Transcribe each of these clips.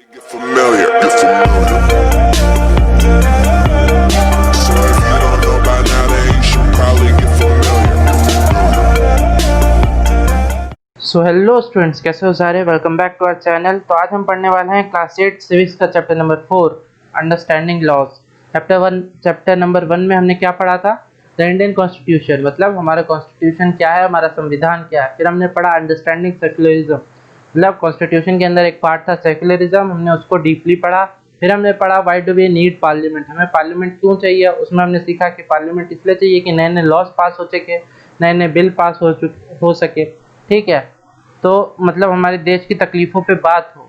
Get familiar, get familiar. So if you don't know by now, then you should probably get familiar. So hello students, कैसे हो सारे। Welcome back to our channel. तो आज हम पढ़ने वाले हैं क्लास 8 सिविक्स का chapter number 4 understanding laws. Chapter number 1 में हमने क्या पढ़ा था? द इंडियन कॉन्स्टिट्यूशन, मतलब हमारा कॉन्स्टिट्यूशन क्या है, हमारा संविधान क्या है। फिर हमने पढ़ा अंडरस्टैंडिंग सेक्युलरिज्म, मतलब कॉन्स्टिट्यूशन के अंदर एक पार्ट था सेक्युलरिज्म, हमने उसको डीपली पढ़ा। फिर हमने पढ़ा why do we need parliament, हमें पार्लियामेंट क्यों चाहिए। उसमें हमने सीखा कि पार्लियामेंट इसलिए चाहिए कि नए नए लॉज पास हो सके, नए नए बिल पास हो सके, ठीक है। तो मतलब हमारे देश की तकलीफ़ों पे बात हो।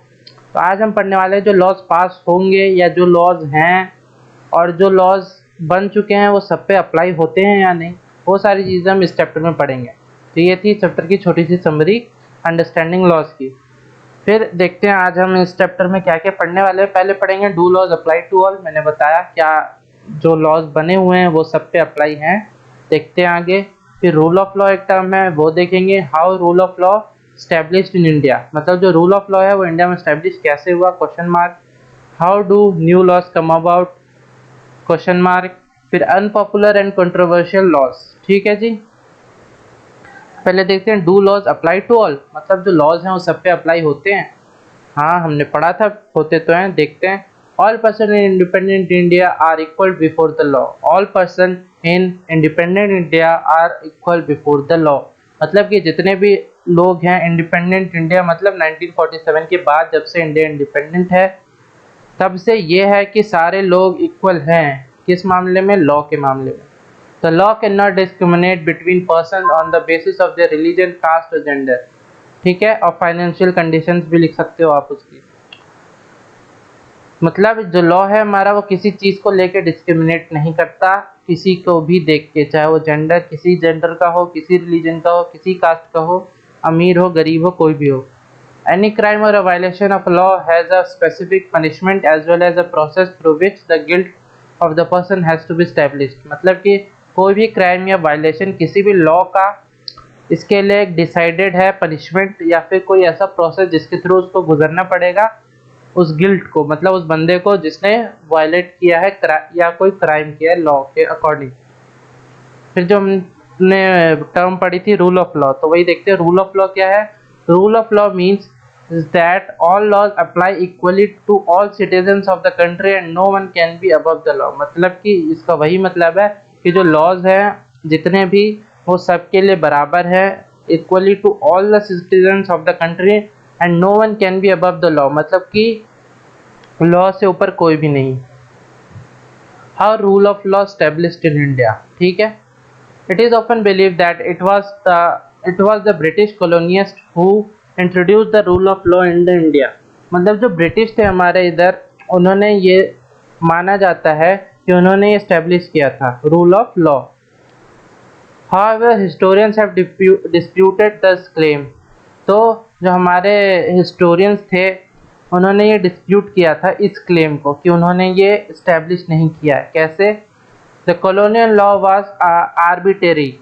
तो आज हम पढ़ने वाले हैं जो लॉज पास होंगे या जो लॉज हैं और जो लॉज बन चुके हैं वो सब पे अप्लाई होते हैं या नहीं, वो सारी चीज़ें हम इस चैप्टर में पढ़ेंगे। तो ये थी चैप्टर की छोटी सी समरी अंडरस्टैंडिंग लॉज की। फिर देखते हैं आज हम इस चैप्टर में क्या क्या पढ़ने वाले हैं। पहले पढ़ेंगे do laws apply to all. मैंने बताया क्या जो लॉज बने हुए हैं वो सब पे अप्लाई हैं। देखते हैं आगे। फिर रूल ऑफ लॉ एक टर्म है, वो देखेंगे। How rule of law established in India, मतलब जो रूल ऑफ लॉ है वो इंडिया में स्टैब्लिश कैसे हुआ, question mark. How do new laws come about, question mark. फिर अनपॉपुलर एंड कंट्रोवर्शियल लॉज, ठीक है जी। पहले देखते हैं do laws apply to all, मतलब जो लॉज हैं वो सब पे अप्लाई होते हैं। हाँ, हमने पढ़ा था होते तो हैं। देखते हैं। All person in independent India are equal before the law. All person in independent India are equal before the law, मतलब कि जितने भी लोग हैं इंडिपेंडेंट इंडिया, मतलब 1947 के बाद जब से इंडिया इंडिपेंडेंट है तब से ये है कि सारे लोग इक्वल हैं। किस मामले में? लॉ के मामले में। The law can not discriminate between person on the basis of their religion, caste और जेंडर, ठीक है। और फाइनेंशियल कंडीशंस भी लिख सकते हो आप उसकी। मतलब जो लॉ है हमारा वो किसी चीज़ को लेके डिस्क्रिमिनेट नहीं करता, किसी को भी देख के, चाहे वो जेंडर, किसी जेंडर का हो, किसी रिलीजन का हो, किसी कास्ट का हो, अमीर हो, गरीब हो, कोई भी हो। एनी क्राइम और a violation of law has a specific punishment as well as a process through which the guilt of the person has to be established, मतलब कि कोई भी क्राइम या वायलेशन किसी भी लॉ का, इसके लिए एक डिसाइडेड है पनिशमेंट या फिर कोई ऐसा प्रोसेस जिसके थ्रू उसको गुजरना पड़ेगा उस गिल्ट को, मतलब उस बंदे को जिसने वायलेट किया है या कोई क्राइम किया है लॉ के अकॉर्डिंग। फिर जो हमने टर्म पढ़ी थी रूल ऑफ लॉ, तो वही देखते हैं रूल ऑफ लॉ क्या है। Rule of law means that all laws apply equally to all citizens of the country and no one can be above the law, मतलब कि इसका वही मतलब है कि जो लॉज हैं जितने भी वो सबके लिए बराबर है, equally to all the citizens of the country and no one can be above the law, मतलब कि लॉ से ऊपर कोई भी नहीं। How rule of law established in India, ठीक है। It is often believed that it was the British colonists who introduced the rule of law in the India, मतलब जो ब्रिटिश थे हमारे इधर, उन्होंने ये माना जाता है कि उन्होंने इस्टेब्लिश किया था rule of law. However, historians have disputed this claim, तो जो हमारे हिस्टोरियंस थे उन्होंने ये डिस्प्यूट किया था इस क्लेम को कि उन्होंने ये इस्टेब्लिश नहीं किया है। कैसे? The colonial law was arbitrary,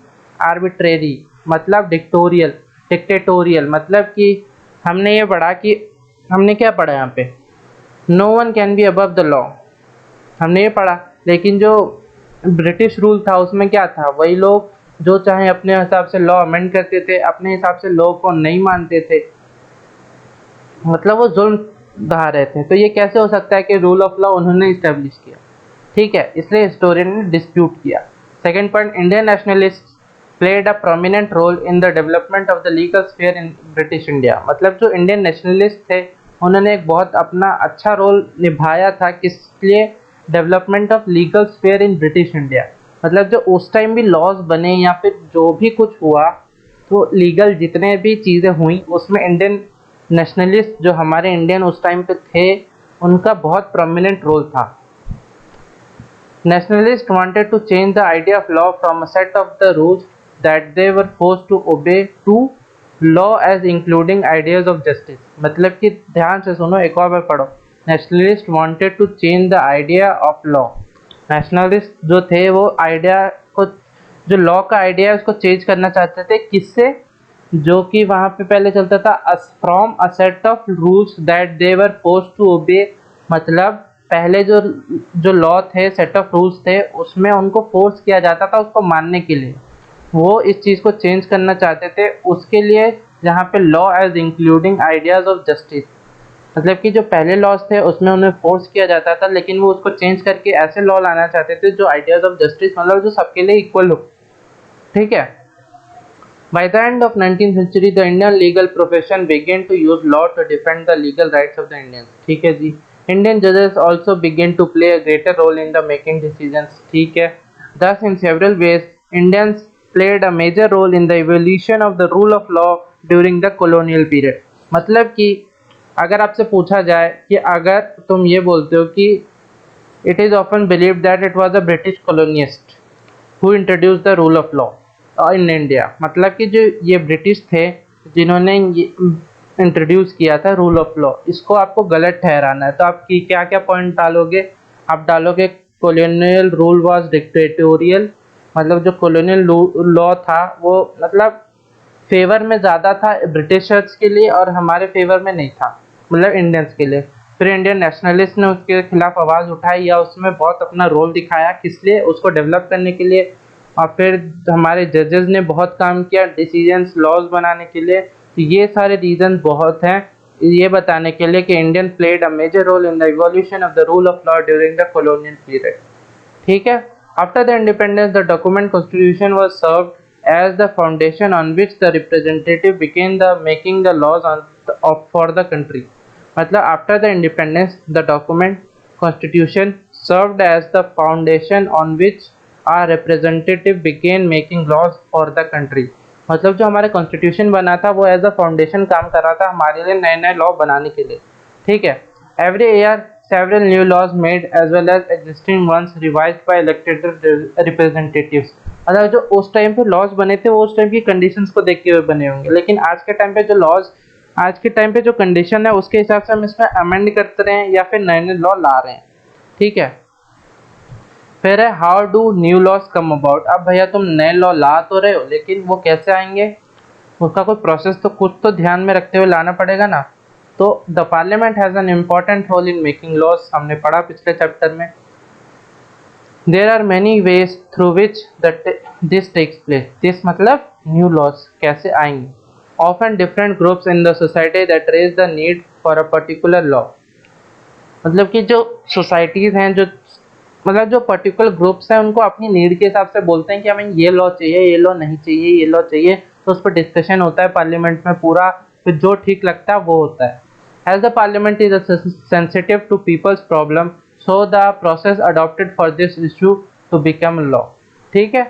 मतलब डिक्टेटोरियल, मतलब कि हमने ये पढ़ा कि हमने क्या पढ़ा यहाँ पे, no one can be above the law, हमने ये पढ़ा। लेकिन जो ब्रिटिश रूल था उसमें क्या था, वही लोग जो चाहे अपने हिसाब से लॉ अमेंड करते थे, अपने हिसाब से लॉ को नहीं मानते थे, मतलब वो जुल्म ढा रहे थे। तो ये कैसे हो सकता है कि रूल ऑफ लॉ उन्होंने इस्टेब्लिश किया, ठीक है। इसलिए हिस्टोरियन ने डिस्प्यूट किया। Second point, Indian nationalist played a prominent role in the development of the legal sphere in British India, मतलब जो इंडियन नेशनलिस्ट थे उन्होंने एक बहुत अपना अच्छा रोल निभाया था, किस लिए? Development of legal sphere in British India, मतलब जो उस टाइम भी लॉज बने या फिर जो भी कुछ हुआ, तो लीगल जितने भी चीज़ें हुई उसमें इंडियन नेशनलिस्ट जो हमारे इंडियन उस टाइम पे थे उनका बहुत प्रोमिनेंट रोल था। Nationalists wanted to change the idea of law from a set of the rules that they were forced to obey to law as including ideas of justice, मतलब कि ध्यान से सुनो, एक और बार पढ़ो। Nationalists wanted to change the idea of law, nationalist जो थे वो आइडिया को, जो लॉ का आइडिया है उसको चेंज करना चाहते थे, किससे? जो कि वहाँ पे पहले चलता था from a set of rules that they were forced to obey, मतलब पहले जो जो लॉ थे, सेट ऑफ रूल्स थे, उसमें उनको फोर्स किया जाता था उसको मानने के लिए। वो इस चीज़ को चेंज करना चाहते थे, उसके लिए जहाँ पे law as including ideas of justice, मतलब कि जो पहले लॉज थे उसमें उन्हें फोर्स किया जाता था, लेकिन वो उसको चेंज करके ऐसे लॉ लाना चाहते थे जो आइडियाज़ ऑफ जस्टिस, मतलब जो सबके लिए इक्वल हो। ठीक है। By the end of 19th century, the Indian legal profession began to use law to defend the legal rights of the Indians. ठीक है जी। Indian judges also began to play a greater role in the making decisions. ठीक है। Thus, in several ways, Indians played a major role in the evolution of the rule of law during the colonial period. मतलब कि अगर आपसे पूछा जाए कि अगर तुम ये बोलते हो कि it is often believed that it was a British colonist who introduced the rule of law in India, मतलब कि जो ये ब्रिटिश थे जिन्होंने इंट्रोड्यूस किया था रूल ऑफ लॉ, इसको आपको गलत ठहराना है तो आप की क्या क्या पॉइंट डालोगे? आप डालोगे कॉलोनियल रूल वाज डिक्टेटोरियल, मतलब जो कॉलोनियल लॉ था वो मतलब फेवर में ज़्यादा था ब्रिटिशर्स के लिए और हमारे फेवर में नहीं था, मतलब इंडियंस के लिए। फिर इंडियन नेशनलिस्ट ने उसके खिलाफ आवाज़ उठाई या उसमें बहुत अपना रोल दिखाया, किस लिए? उसको डेवलप करने के लिए। और फिर हमारे जजेस ने बहुत काम किया डिसीजंस लॉज बनाने के लिए। तो ये सारे रीजन बहुत हैं ये बताने के लिए कि Indian played a major role in the evolution of the rule of law during the colonial period. ठीक है। After the independence the document constitution was served as the foundation on which the representative began the making the laws for the country। मतलब after the independence the document constitution served as the foundation on which our representative began making laws for the country। मतलब जो हमारा constitution बना था वो as a foundation काम कर रहा था हमारे लिए नए नए लॉ बनाने के लिए। ठीक है। Every year several new laws made as well as existing ones revised by elected representatives। मतलब जो उस टाइम पे लॉज बने थे वो उस टाइम की कंडीशंस को देखते हुए बने होंगे, लेकिन आज के टाइम पे जो लॉज आज के टाइम पे जो कंडीशन है उसके हिसाब से हम इसमें अमेंड करते रहे हैं या फिर नए नए लॉ ला रहे हैं। ठीक है। फिर है how do new laws come about. अब भैया तुम नए लॉ ला तो रहे हो लेकिन वो कैसे आएंगे, उसका कोई प्रोसेस तो कुछ तो ध्यान में रखते हुए लाना पड़ेगा ना। तो the parliament has an important role in making laws, हमने पढ़ा पिछले चैप्टर में। There are many ways through which this takes place. This मतलब न्यू लॉज कैसे आएंगे। Often different groups in the society that raise the need for a particular law. मतलब कि जो सोसाइटीज़ हैं जो मतलब जो पर्टिकुलर ग्रुप्स हैं उनको अपनी नीड के हिसाब से बोलते हैं कि हमें ये लॉ चाहिए, ये लॉ नहीं चाहिए, ये लॉ चाहिए, तो उस पर डिस्कशन होता है पार्लियामेंट में पूरा, फिर जो ठीक लगता है वो होता है। As the parliament is sensitive to people's problem so the process adopted for this issue to become law. ठीक है।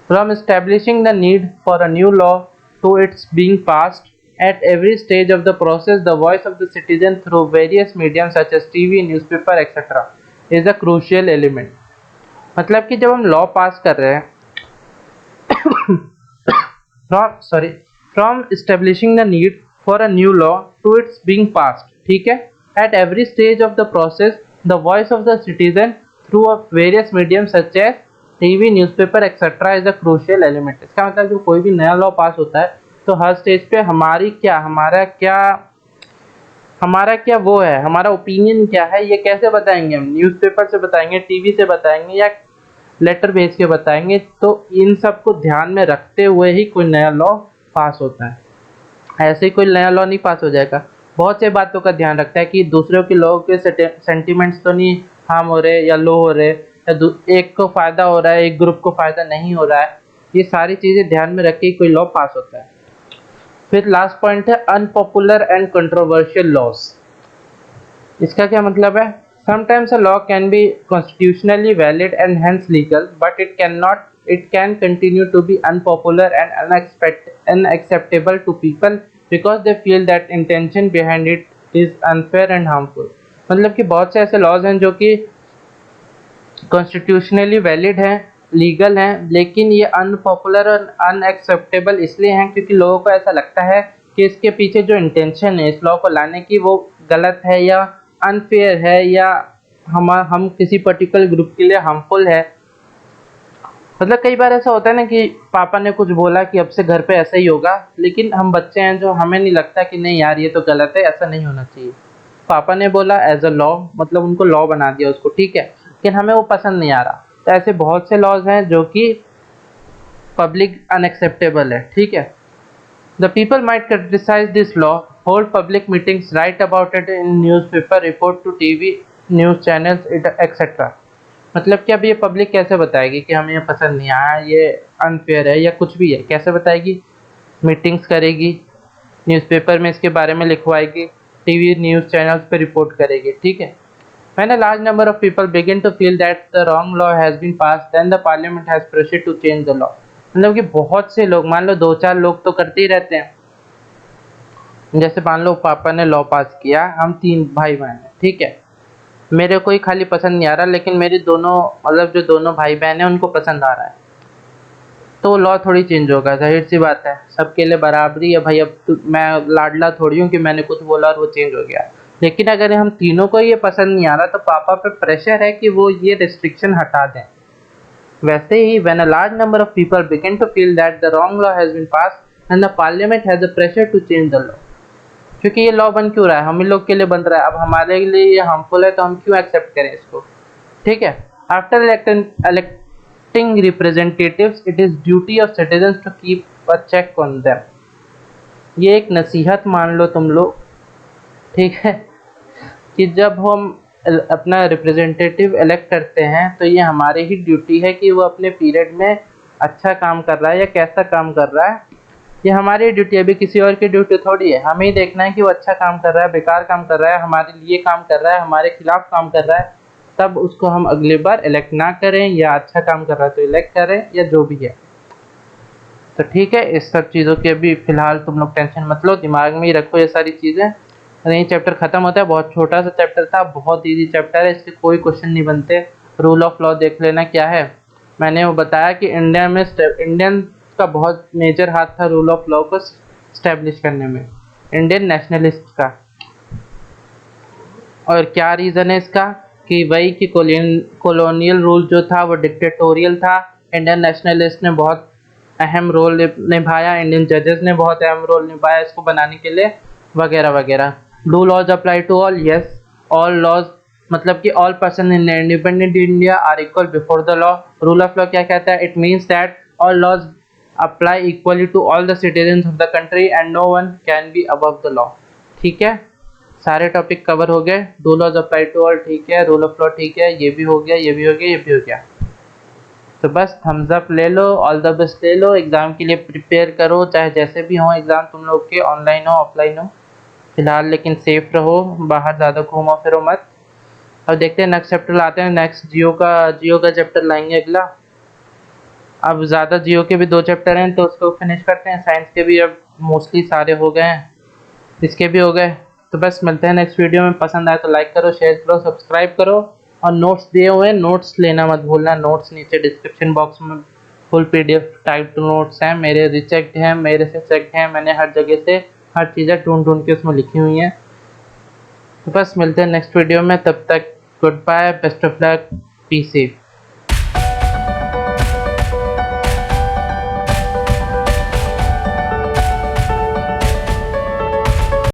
From establishing the need for a new law to its being passed at every stage of the process the voice of the citizen through various mediums such as TV, newspaper etc. is a crucial element। मतलब कि जब हम law पास कर रहे हैं from establishing the need for a new law to its being passed। ठीक है। at every stage of the process the voice of the citizen through various mediums such as TV, newspaper etc. is a crucial element। इसका मतलब जो कोई भी नया law पास होता है तो हर स्टेज पे हमारा क्या वो है, हमारा ओपिनियन क्या है, ये कैसे बताएंगे हम? न्यूज़पेपर से बताएंगे, टीवी से बताएंगे या लेटर भेज के बताएंगे। तो इन सब को ध्यान में रखते हुए ही कोई नया लॉ पास होता है, ऐसे ही कोई नया लॉ नहीं पास हो जाएगा। बहुत से बातों का ध्यान रखता है कि दूसरों के लोगों के सेंटिमेंट्स तो नहीं हार्म हो रहे या लो हो रहे, या एक को फ़ायदा हो रहा है एक ग्रुप को फ़ायदा नहीं हो रहा है, ये सारी चीज़ें ध्यान में रख के कोई लॉ पास होता है। फिर लास्ट पॉइंट है अनपॉपुलर एंड कंट्रोवर्शियल लॉज। इसका क्या मतलब है? Sometimes a law can be constitutionally valid and hence legal but it can continue to be unpopular and unacceptable to people because they feel that intention behind it is unfair and harmful. मतलब कि बहुत से ऐसे laws हैं जो कि constitutionally valid हैं, legal हैं, लेकिन ये अनपॉपुलर और अनएक्सेप्टेबल इसलिए हैं क्योंकि लोगों को ऐसा लगता है कि इसके पीछे जो इंटेंशन है इस लॉ को लाने की वो गलत है या अनफेयर है या हम किसी पर्टिकुलर ग्रुप के लिए हार्मफुल है। मतलब कई बार ऐसा होता है ना कि पापा ने कुछ बोला कि अब से घर पे ऐसा ही होगा, लेकिन हम बच्चे हैं जो हमें नहीं लगता कि नहीं यार ये तो गलत है, ऐसा नहीं होना चाहिए। पापा ने बोला एज अ लॉ, मतलब उनको लॉ बना दिया उसको, ठीक है, लेकिन हमें वो पसंद नहीं आ रहा। तो ऐसे बहुत से लॉज हैं जो कि पब्लिक अनएक्सेप्टेबल है, ठीक है। The people might criticise this law, hold public meetings, write about it in newspaper, report to TV news channels etcetera. मतलब कि अब ये पब्लिक कैसे बताएगी कि हमें ये पसंद नहीं आया, ये अनफेयर है या कुछ भी है, कैसे बताएगी? मीटिंग्स करेगी, न्यूज़पेपर में इसके बारे में लिखवाएगी, टीवी न्यूज़ चैनल्स पे रिपोर्ट करेगी, ठीक है। When a large number of people begin to feel that the wrong law has been passed, then the parliament has pressure to change the law. मतलब कि बहुत से लोग, मान लो 2-4 लोग तो करते ही रहते हैं। जैसे मान लो पापा ने लॉ पास किया, हम 3 भाई बहन हैं, ठीक है। मेरे को ही खाली पसंद नहीं आ रहा, लेकिन मेरे दोनों, मतलब जो दोनों भाई बहन हैं उनको पसंद आ रहा है, तो लॉ थोड़ी चेंज होगा, जाहिर सी बात है। सबके लिए बराबरी है भाई। अब मैं लाडला थोड़ी हूँ कि मैंने कुछ बोला और वो चेंज हो गया। लेकिन अगर हम तीनों को ये पसंद नहीं आ रहा, तो पापा पे प्रेशर है कि वो ये रिस्ट्रिक्शन हटा दें। वैसे ही when a large number of people begin to feel that the wrong law has been passed and the parliament has a pressure to change the law, क्योंकि ये लॉ बन क्यों रहा है, हम ही लोग के लिए बन रहा है, अब हमारे लिए ये हार्मफुल है तो हम क्यों एक्सेप्ट करें इसको, ठीक है। After electing representatives, it is duty of citizens to keep a check on them. ये एक नसीहत मान लो तुम लोग, ठीक है, कि जब हम अपना रिप्रेजेंटेटिव इलेक्ट करते हैं तो ये हमारी ही ड्यूटी है कि वो अपने पीरियड में अच्छा काम कर रहा है या कैसा काम कर रहा है। ये हमारी ड्यूटी है, अभी किसी और की ड्यूटी थोड़ी है। हमें ही देखना है कि वो अच्छा काम कर रहा है, बेकार काम कर रहा है, हमारे लिए काम कर रहा है, हमारे खिलाफ काम कर रहा है, तब उसको हम अगली बार इलेक्ट ना करें, या अच्छा काम कर रहा है तो इलेक्ट करें, या जो भी है। तो ठीक है, इस सब चीज़ों की अभी फ़िलहाल तुम लोग टेंशन मत लो, दिमाग में ही रखो ये सारी चीज़ें। नहीं, चैप्टर ख़त्म होता है, बहुत छोटा सा चैप्टर था, बहुत ईजी चैप्टर है, इसके कोई क्वेश्चन नहीं बनते। रूल ऑफ लॉ देख लेना क्या है। मैंने वो बताया कि इंडियन का बहुत मेजर हाथ था रूल ऑफ लॉ को स्टैब्लिश करने में, इंडियन नेशनलिस्ट का। और क्या रीज़न है इसका, कि वही कि कॉलोनियल रूल जो था वो डिक्टेटोरियल था, इंडियन नेशनलिस्ट ने बहुत अहम रोल निभाया, इंडियन जजेस ने बहुत अहम रोल निभाया इसको बनाने के लिए, वगैरह वगैरह। Do laws apply to all, yes, all laws, मतलब कि all person in independent India are equal before the law. Rule of law क्या कहता है, it means that all laws apply equally to all the citizens of the country and no one can be above the law, ठीक है। सारे topic cover हो गए, do laws apply to all, ठीक है, रूल ऑफ लॉ ठीक है, ये भी हो गया, ये भी हो गया, ये भी हो गया। तो बस थम्स अप ले लो, ऑल द बेस्ट ले लो, एग्ज़ाम के लिए प्रिपेयर करो, चाहे जैसे भी हो एग्ज़ाम तुम लोग के, ऑनलाइन हो ऑफलाइन हो फिलहाल, लेकिन सेफ रहो, बाहर ज़्यादा घूमो फिरो मत। अब देखते हैं नेक्स्ट चैप्टर लाते हैं, नेक्स्ट जियो का चैप्टर लाएंगे अगला। अब ज़्यादा जियो के भी 2 चैप्टर हैं तो उसको फिनिश करते हैं, साइंस के भी अब मोस्टली सारे हो गए हैं, इसके भी हो गए। तो बस मिलते हैं नेक्स्ट वीडियो में, पसंद आए तो लाइक करो, शेयर करो, सब्सक्राइब करो, और नोट्स दिए हुए हैं, नोट्स लेना मत भूलना। नोट्स नीचे डिस्क्रिप्शन बॉक्स में फुल PDF टाइप नोट्स हैं, मेरे रिचेक्ड हैं, मेरे से चेक्ड हैं, मैंने हर जगह से हर चीज़ें ढूंढ के उसमें लिखी हुई हैं। तो बस मिलते हैं नेक्स्ट वीडियो में, तब तक goodbye, best of luck, be safe.